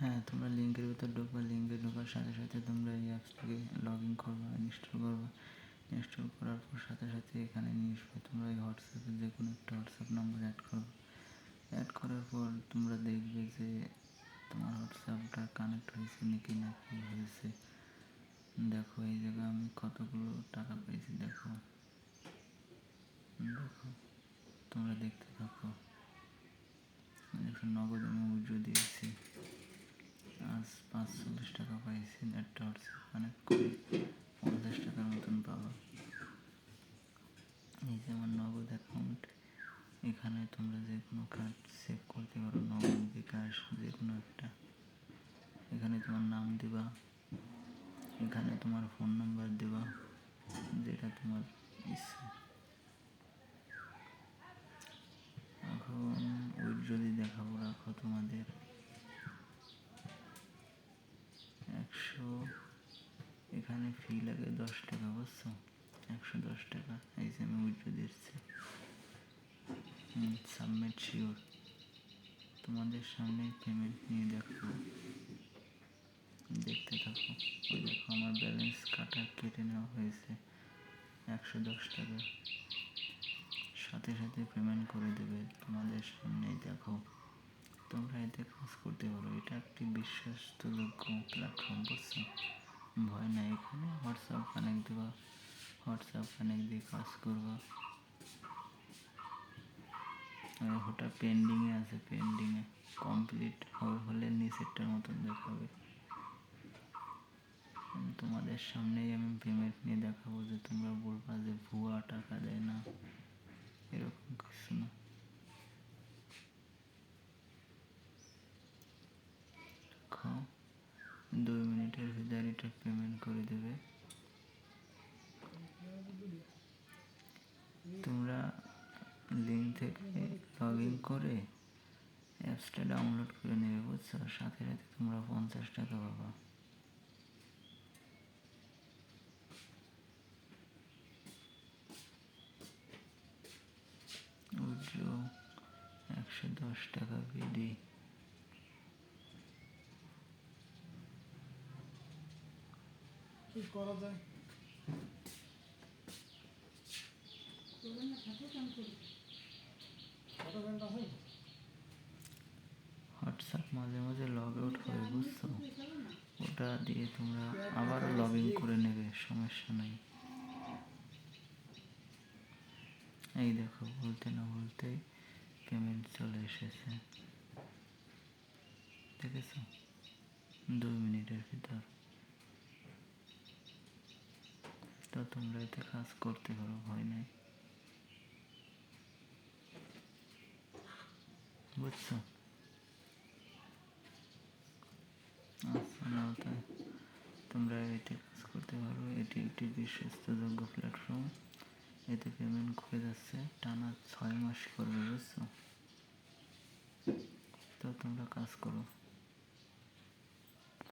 হ্যাঁ, তোমরা লিঙ্কের ভিতর ঢুকবা, লিঙ্কে ঢোকার সাথে সাথে তোমরা এই অ্যাপসটাকে লগ ইন করবা, ইনস্টল করবা। ইনস্টল করার পর সাথে সাথে এখানে নিয়ে আসবে। তোমরা এই হোয়াটসঅ্যাপে যে কোনো একটা হোয়াটসঅ্যাপ নাম্বার অ্যাড করো। অ্যাড করার পর তোমরা দেখবে যে তোমার হোয়াটসঅ্যাপটা কানেক্ট হয়েছে নাকি না কি হয়েছে। দেখো এই জায়গায় আমি কতগুলো টাকা পেয়েছি দেখো। দেখো তোমরা দেখতে থাকো। দেখো নগদ আমি উইথড্র দিয়েছি। আজ 45 টাকা পাইছি। একটা হোয়াটসঅ্যাপ কানেক্ট করে 50 টাকার মতন পাবো। এই যে আমার নগদ অ্যাকাউন্ট, এখানে তোমরা যে কোনো কার্ড সেভ করতে পারো, নগদ, বিকাশ, যে কোনো একটা। এখানে তোমার নাম দিবা, এখানে তোমার ফোন নাম্বার দিবা, যেটা তোমার ইচ্ছে। এখন যদি দেখাবো, রাখো তোমাদের 100, এখানে ফি লাগে 10 টাকা, বুঝছো? 110 টাকা। এই যে আমি উইথড্র দিচ্ছি। Submit sure. তোমাদের সামনে পেমেন্ট নিয়ে দেখো, দেখতে থাকো। ওই দেখো আমার ব্যালেন্স কেটে নেওয়া হয়েছে 110 টাকা। সাথে সাথে পেমেন্ট করে দেবে তোমাদের সামনেই। দেখো তোমরা এতে কাজ করতে পারো। এটা একটি বিশ্বাসযোগ্য প্ল্যাটফর্ম, বুঝছো? ভয় নাই। এখানে হোয়াটসঅ্যাপ কানেক্ট দেবা, হোয়াটসঅ্যাপ কানেক্ট দিয়ে কাজ করবা। ওটা পেন্ডিংয়ে আছে, পেন্ডিংয়ে। কমপ্লিট হলে নিচেরটার মতন দেখাবে। তোমাদের সামনেই আমি পেমেন্ট নিয়ে দেখাবো, যে তোমরা বলবা যে ভুয়া টাকা দেয় না, এরকম কিছু না। 2 মিনিটের ভিতরে এটা পেমেন্ট করে দেবে। তোমরা লিঙ্ক থেকে লগ ইন করে অ্যাপসটা ডাউনলোড করে নেবে, বুঝছো? সাথে সাথে তোমরা 50 টাকা পাবা। উইথড্র 110 টাকা বিডি। কি করা যায়? হোয়াটসঅ্যাপ মাঝে মাঝে লগ আউট হয়, বুঝছো? ওটা দিয়ে তোমরা আবারও লগ ইন করে নেবে, সমস্যা নাই। এই দেখো, বলতে না বলতেই পেমেন্ট চলে এসেছে, দেখেছো? 2 মিনিটের ভিতর। তো তোমরা এতে কাজ করতে পারো, ভয় নাই, বুঝছো? আচ্ছা, না তাই তোমরা এতে কাজ করতে পারো। এটি একটি বিশ্বস্তযোগ্য প্ল্যাটফর্ম। এতে পেমেন্ট করে যাচ্ছে, টানা 6 মাস করবে, বুঝছো? তো তোমরা কাজ করো।